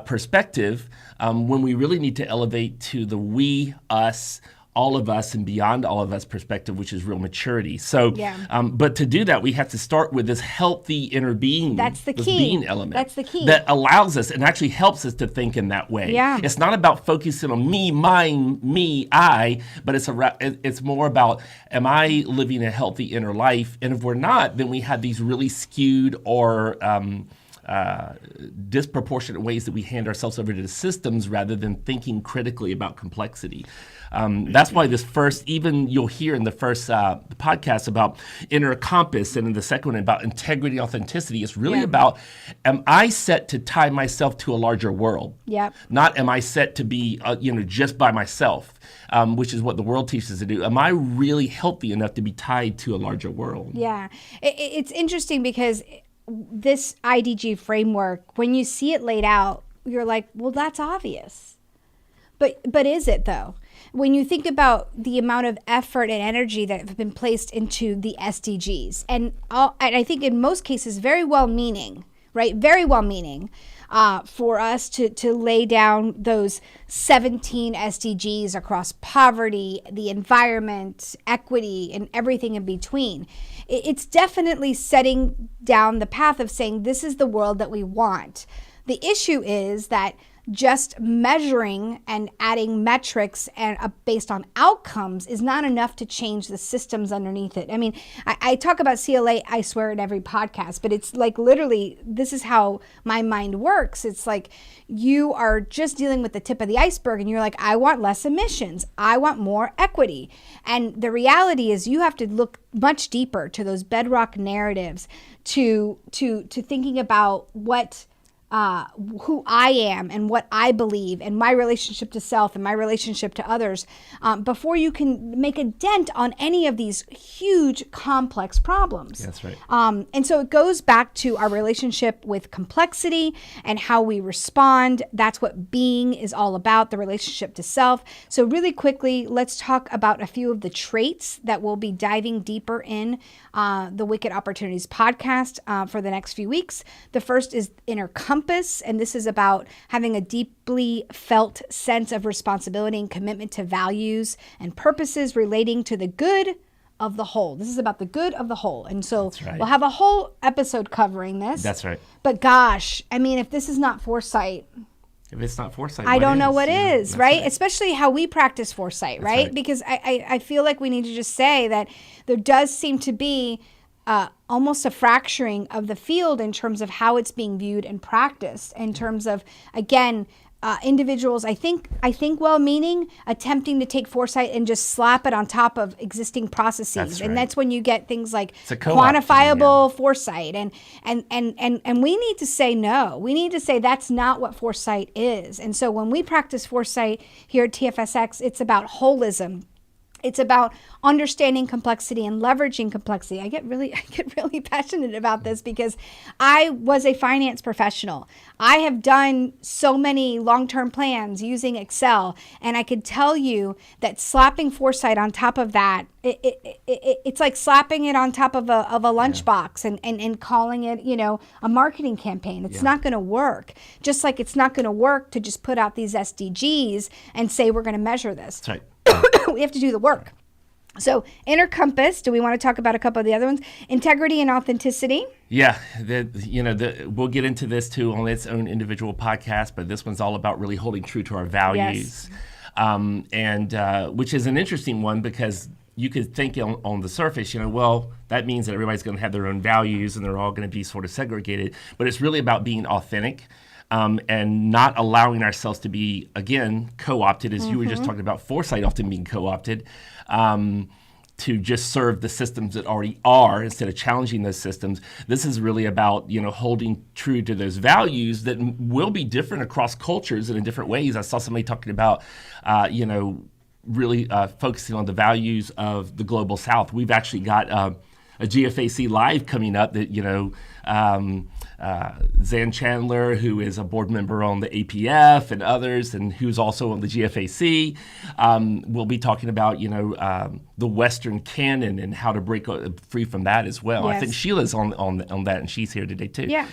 A: perspective when we really need to elevate to the we, us, all of us and beyond all of us perspective, which is real maturity. So, but to do that, we have to start with this healthy inner being.
B: That's the
A: this
B: key.
A: Being element.
B: That's the key.
A: That allows us and actually helps us to think in that way.
B: Yeah.
A: It's not about focusing on me, mine, me, I, but it's more about, am I living a healthy inner life? And if we're not, then we have these really skewed or disproportionate ways that we hand ourselves over to the systems rather than thinking critically about complexity. That's why this first, even you'll hear in the first podcast about inner compass, and in the second one about integrity, authenticity. It's really about, am I set to tie myself to a larger world?
B: Yep.
A: Not am I set to be, just by myself, which is what the world teaches us to do. Am I really healthy enough to be tied to a larger world?
B: Yeah. It's interesting because this IDG framework, when you see it laid out, you're like, well, that's obvious. But is it though? When you think about the amount of effort and energy that have been placed into the SDGs, and I think in most cases very well-meaning, right? Very well-meaning for us to lay down those 17 SDGs across poverty, the environment, equity, and everything in between. It's definitely setting down the path of saying this is the world that we want. The issue is that just measuring and adding metrics and based on outcomes is not enough to change the systems underneath it. I mean, I talk about CLA, I swear, in every podcast, but it's like literally, this is how my mind works. It's like you are just dealing with the tip of the iceberg and you're like, I want less emissions. I want more equity. And the reality is you have to look much deeper to those bedrock narratives to thinking about what who I am and what I believe and my relationship to self and my relationship to others before you can make a dent on any of these huge complex problems.
A: That's right.
B: And so it goes back to our relationship with complexity and how we respond. That's what being is all about, the relationship to self. So really quickly, let's talk about a few of the traits that we'll be diving deeper in the Wicked Opportunities podcast for the next few weeks. The first is inner compass, and this is about having a deeply felt sense of responsibility and commitment to values and purposes relating to the good of the whole. This is about the good of the whole. And so we'll have a whole episode covering this.
A: That's right.
B: But gosh, I mean, if this is not foresight,
A: if it's not foresight,
B: I don't know what is, right?
A: Right?
B: Especially how we practice foresight, right? Because I feel like we need to just say that there does seem to be almost a fracturing of the field in terms of how it's being viewed and practiced, in terms of, again, individuals, I think well-meaning, attempting to take foresight and just slap it on top of existing processes.
A: That's right.
B: And that's when you get things like
A: quantifiable
B: foresight. And we need to say no. We need to say that's not what foresight is. And so when we practice foresight here at TFSX, it's about holism. It's about understanding complexity and leveraging complexity. I get really passionate about this because I was a finance professional. I have done so many long-term plans using Excel, and I could tell you that slapping foresight on top of that, it's like slapping it on top of a lunchbox and calling it, a marketing campaign. It's not going to work. Just like it's not going to work to just put out these SDGs and say we're going to measure this.
A: That's right.
B: We have to do the work. So inner compass, do we want to talk about a couple of the other ones? Integrity and authenticity.
A: Yeah, we'll get into this too on its own individual podcast, but this one's all about really holding true to our values. Yes. Which is an interesting one because you could think on the surface, well, that means that everybody's going to have their own values and they're all going to be sort of segregated, but it's really about being authentic. And not allowing ourselves to be, again, co-opted, as you were just talking about foresight often being co-opted, to just serve the systems that already are instead of challenging those systems. This is really about, holding true to those values that will be different across cultures and in different ways. I saw somebody talking about, really focusing on the values of the global South. We've actually got a GFAC Live coming up that, Zan Chandler, who is a board member on the APF and others, and who's also on the GFAC, we'll be talking about, the Western canon and how to break free from that as well. Yes. I think Sheila's on that, and she's here today too.
B: Yeah.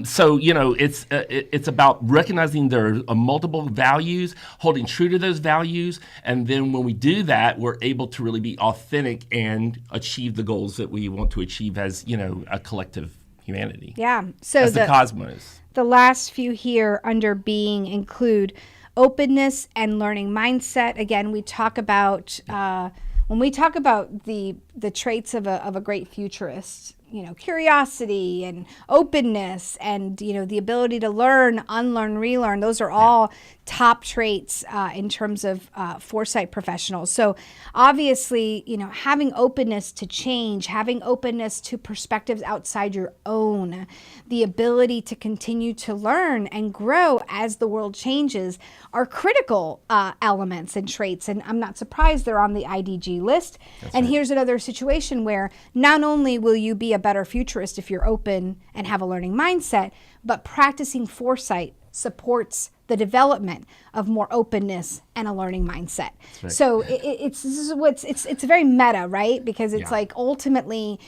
A: So, it's about recognizing there are multiple values, holding true to those values, and then when we do that, we're able to really be authentic and achieve the goals that we want to achieve as, a collective humanity.
B: Yeah. So
A: as the cosmos.
B: The last few here under being include openness and learning mindset. Again, we talk about when we talk about the traits of a great futurist, curiosity and openness and, the ability to learn, unlearn, relearn. Those are all top traits in terms of foresight professionals. So obviously, having openness to change, having openness to perspectives outside your own, the ability to continue to learn and grow as the world changes are critical elements and traits. And I'm not surprised they're on the IDG list. That's right. Here's another situation where not only will you be a better futurist if you're open and have a learning mindset, but practicing foresight supports the development of more openness and a learning mindset. Right. So it's very meta, right? Because it's like ultimately,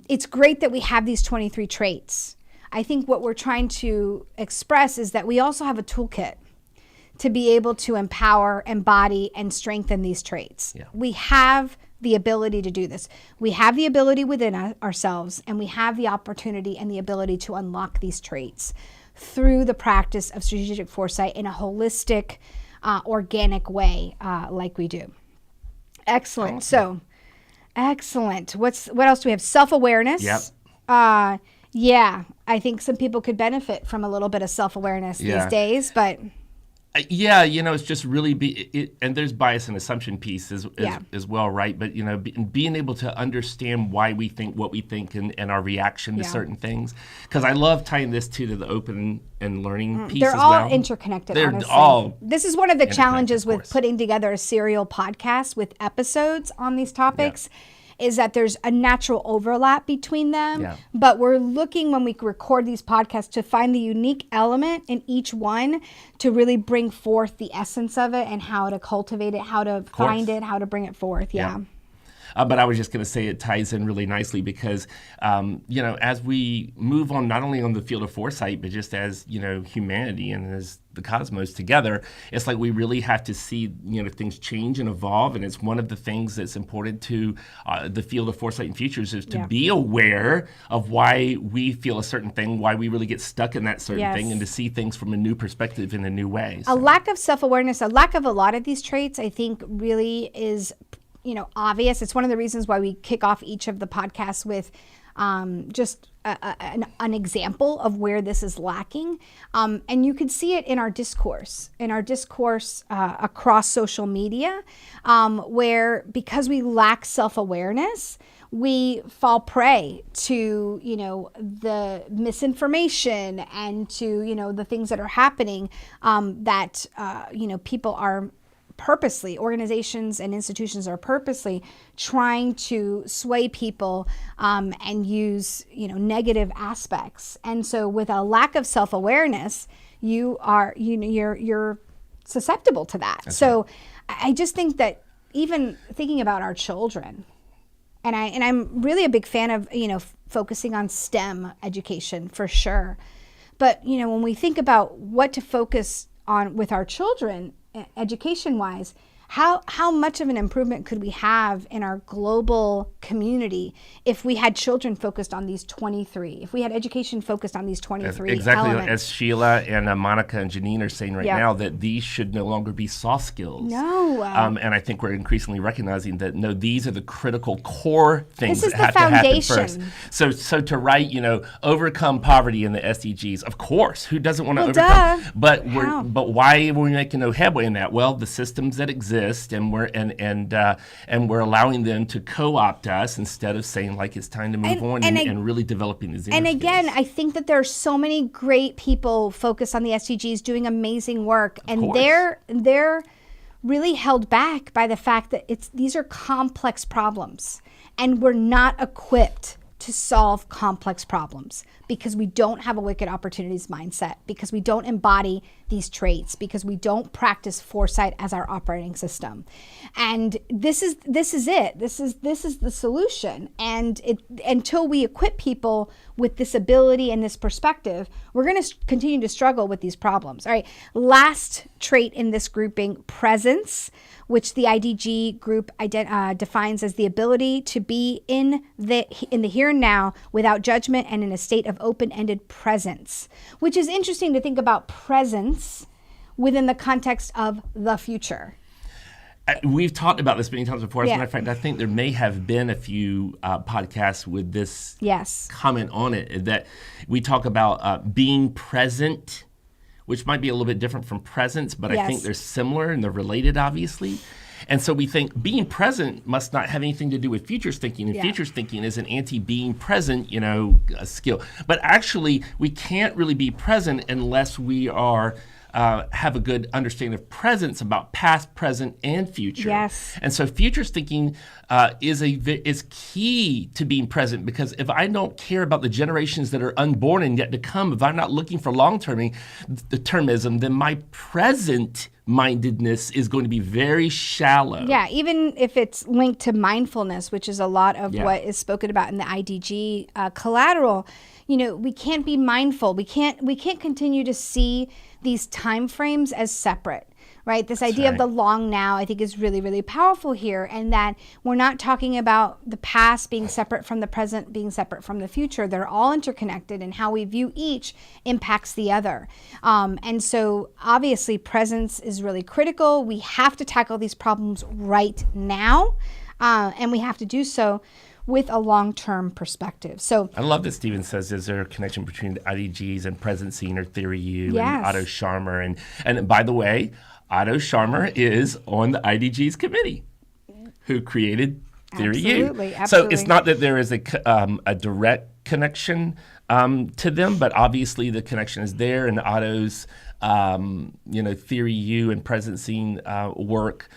B: it's great that we have these 23 traits. I think what we're trying to express is that we also have a toolkit to be able to empower, embody, and strengthen these traits. Yeah. We have the ability to do this. We have the ability within ourselves, and we have the opportunity and the ability to unlock these traits through the practice of strategic foresight in a holistic, organic way, like we do. Excellent. Awesome. So, excellent. What else do we have? Self-awareness.
A: Yep.
B: Yeah, I think some people could benefit from a little bit of self-awareness these days, but...
A: Yeah, it's just really and there's bias and assumption piece as well, right? But, being able to understand why we think what we think and our reaction to certain things. Because I love tying this to the open and learning piece as well.
B: They're all interconnected, honestly. This is one of the challenges with putting together a serial podcast with episodes on these topics. Yeah. Is that there's a natural overlap between them, but we're looking when we record these podcasts to find the unique element in each one to really bring forth the essence of it and how to cultivate it, how to find it, how to bring it forth. Yeah.
A: But I was just going to say it ties in really nicely because, as we move on, not only on the field of foresight, but just as, humanity and as the cosmos together, it's like we really have to see, things change and evolve. And it's one of the things that's important to the field of foresight and futures is to be aware of why we feel a certain thing, why we really get stuck in that certain thing, and to see things from a new perspective in a new way.
B: So. A lack of self-awareness, a lack of a lot of these traits, I think really is obvious. It's one of the reasons why we kick off each of the podcasts with just an example of where this is lacking. And you can see it in our discourse across social media, where because we lack self-awareness, we fall prey to, the misinformation and to, the things that are happening that, people are purposely, organizations and institutions are purposely trying to sway people and use, negative aspects. And so with a lack of self-awareness, you're susceptible to that. That's so right. I just think that even thinking about our children, and I'm really a big fan of, focusing on STEM education for sure. But, when we think about what to focus on with our children, education-wise, how much of an improvement could we have in our global community if we had children focused on these 23, if we had education focused on these 23
A: exactly
B: elements?
A: As Sheila and Monica and Janine are saying right now, that these should no longer be soft skills.
B: No.
A: And I think we're increasingly recognizing that, no, these are the critical core things
B: that
A: have
B: foundation.
A: to happen first. So to write, overcome poverty in the SDGs, of course, who doesn't want to overcome?
B: Duh.
A: But why are we making no headway in that? Well, the systems that exist, and we're allowing them to co-opt us instead of saying, like, it's time to move on and really developing these inner
B: And again,
A: skills.
B: I think that there are so many great people focused on the SDGs doing amazing work, and they're really held back by the fact that these are complex problems, and we're not equipped to solve complex problems because we don't have a wicked opportunities mindset, because we don't embody these traits, because we don't practice foresight as our operating system. And this is it. This is the solution. And until we equip people with this ability and this perspective, we're going to continue to struggle with these problems. All right. Last trait in this grouping, presence, which the IDG group defines as the ability to be in the here and now without judgment and in a state of open-ended presence, which is interesting to think about presence within the context of the future.
A: We've talked about this many times before. As a matter of fact, I think there may have been a few podcasts with this comment on it, that we talk about being present, which might be a little bit different from presence, but I think they're similar and they're related, obviously. And so we think being present must not have anything to do with futures thinking, and futures thinking is an anti-being present, skill. But actually, we can't really be present unless we are have a good understanding of presence about past, present, and future.
B: Yes.
A: And so futures thinking is key to being present, because if I don't care about the generations that are unborn and yet to come, if I'm not looking for long-termism, then my present mindedness is going to be very shallow.
B: Yeah, even if it's linked to mindfulness, which is a lot of what is spoken about in the IDG collateral, we can't be mindful. We can't continue to see these time frames as separate, right? This idea of the long now, I think, is really, really powerful here, and that we're not talking about the past being separate from the present, being separate from the future. They're all interconnected, and how we view each impacts the other. And so obviously presence is really critical. We have to tackle these problems right now, and we have to do so with a long-term perspective. So
A: I love that Stephen says, is there a connection between the IDGs and present seeing, or theory U, and Otto Scharmer? And by the way, Otto Scharmer is on the IDG's committee, who created theory U.
B: Absolutely.
A: So it's not that there is a direct connection to them, but obviously the connection is there, and Otto's theory U and present seeing work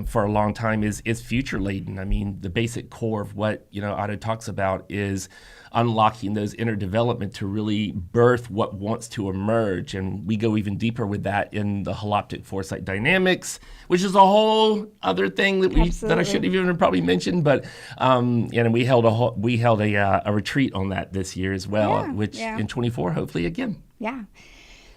A: for a long time is future laden. I mean, the basic core of what Otto talks about is unlocking those inner development to really birth what wants to emerge, and we go even deeper with that in the holoptic foresight dynamics, which is a whole other thing that I shouldn't even probably mention. But and we held a retreat on that this year as well, which in 24 hopefully again.
B: Yeah.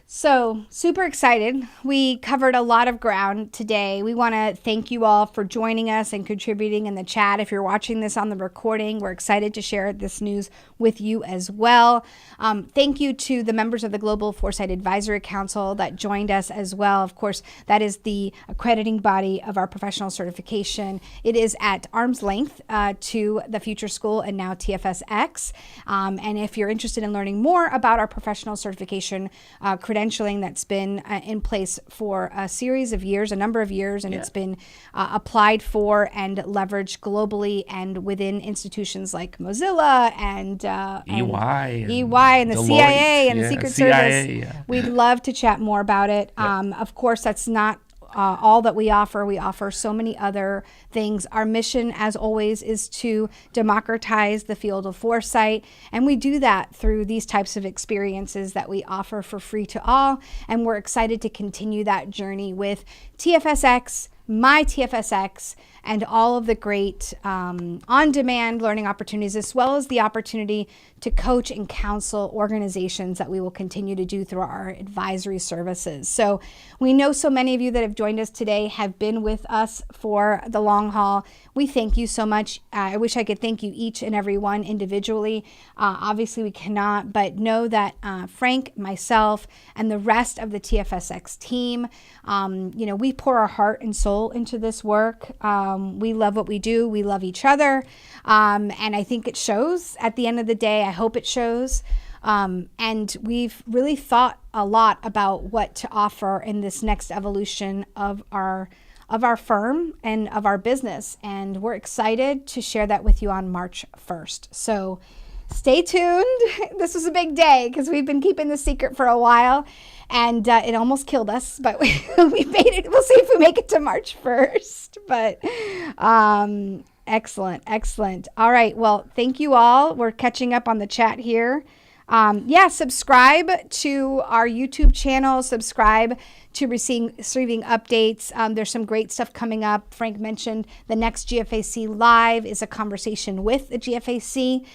B: So, super excited. We covered a lot of ground today. We want to thank you all for joining us and contributing in the chat. If you're watching this on the recording, we're excited to share this news with you as well. Thank you to the members of the Global Foresight Advisory Council that joined us as well. Of course, that is the accrediting body of our professional certification. It is at arm's length to the Future School and now TFSX. And if you're interested in learning more about our professional certification credentialing that's been in place for a series of years, a number of years, and it's been applied for and leveraged globally and within institutions like Mozilla and EY and the
A: Deloitte,
B: CIA and the Secret Service.
A: Yeah.
B: We'd love to chat more about it. Of course, that's not all that we offer. We offer so many other things. Our mission, as always, is to democratize the field of foresight. And we do that through these types of experiences that we offer for free to all. And we're excited to continue that journey with TFSX, My TFSX, and all of the great on-demand learning opportunities, as well as the opportunity to coach and counsel organizations that we will continue to do through our advisory services. So we know so many of you that have joined us today have been with us for the long haul. We thank you so much. I wish I could thank you each and every one individually. Obviously we cannot, but know that Frank, myself, and the rest of the TFSX team, we pour our heart and soul into this work. We love what we do. We love each other. And I think it shows at the end of the day. I hope it shows. And we've really thought a lot about what to offer in this next evolution of our firm and of our business. And we're excited to share that with you on March 1st. So stay tuned. This was a big day because we've been keeping the secret for a while. And it almost killed us, but we made it. We'll see if we make it to March 1st. But excellent. All right. Well, thank you all. We're catching up on the chat here. Subscribe to our YouTube channel. Subscribe to receiving updates. There's some great stuff coming up. Frank mentioned the next GFAC Live is a conversation with the GFAC,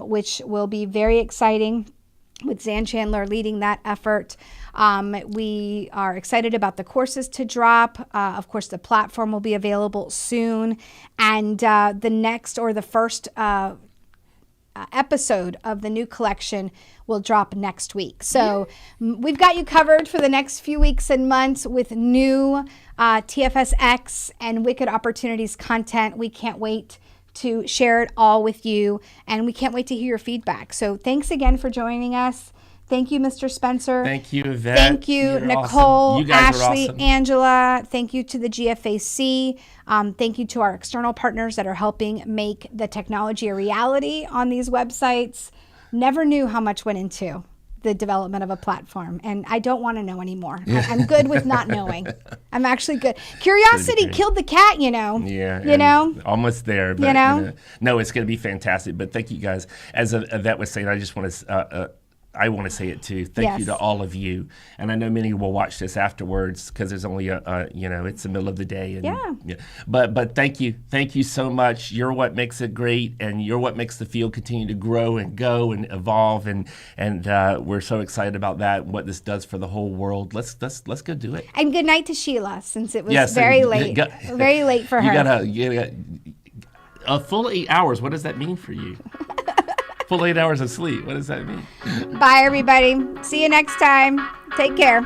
B: which will be very exciting, with Zan Chandler leading that effort. We are excited about the courses to drop. Of course, the platform will be available soon. And the next or the first episode of the new collection will drop next week. So we've got you covered for the next few weeks and months with new TFSX and Wicked Opportunities content. We can't wait to share it all with you, and we can't wait to hear your feedback. So thanks again for joining us. Thank you, Mr. Spencer.
A: Thank you, Yvette.
B: Thank you,
A: You're
B: Nicole,
A: awesome. You guys
B: Ashley,
A: are awesome.
B: Angela. Thank you to the GFAC. Thank you to our external partners that are helping make the technology a reality on these websites. Never knew how much went into the development of a platform, and I don't want to know anymore. I'm good with not knowing. I'm actually good. Curiosity killed the cat,
A: Yeah. Almost there. But, no, it's going to be fantastic. But thank you guys. As Yvette was saying, I just want to I want to say it too. Thank you to all of you. And I know many will watch this afterwards because there's only it's the middle of the day. And, But thank you. Thank you so much. You're what makes it great, and you're what makes the field continue to grow and go and evolve. And we're so excited about that, what this does for the whole world. Let's go do it.
B: And good night to Sheila, since it was very late. Very late for her.
A: You got a full 8 hours. What does that mean for you? Full 8 hours of sleep. What does that mean?
B: Bye, everybody. See you next time. Take care.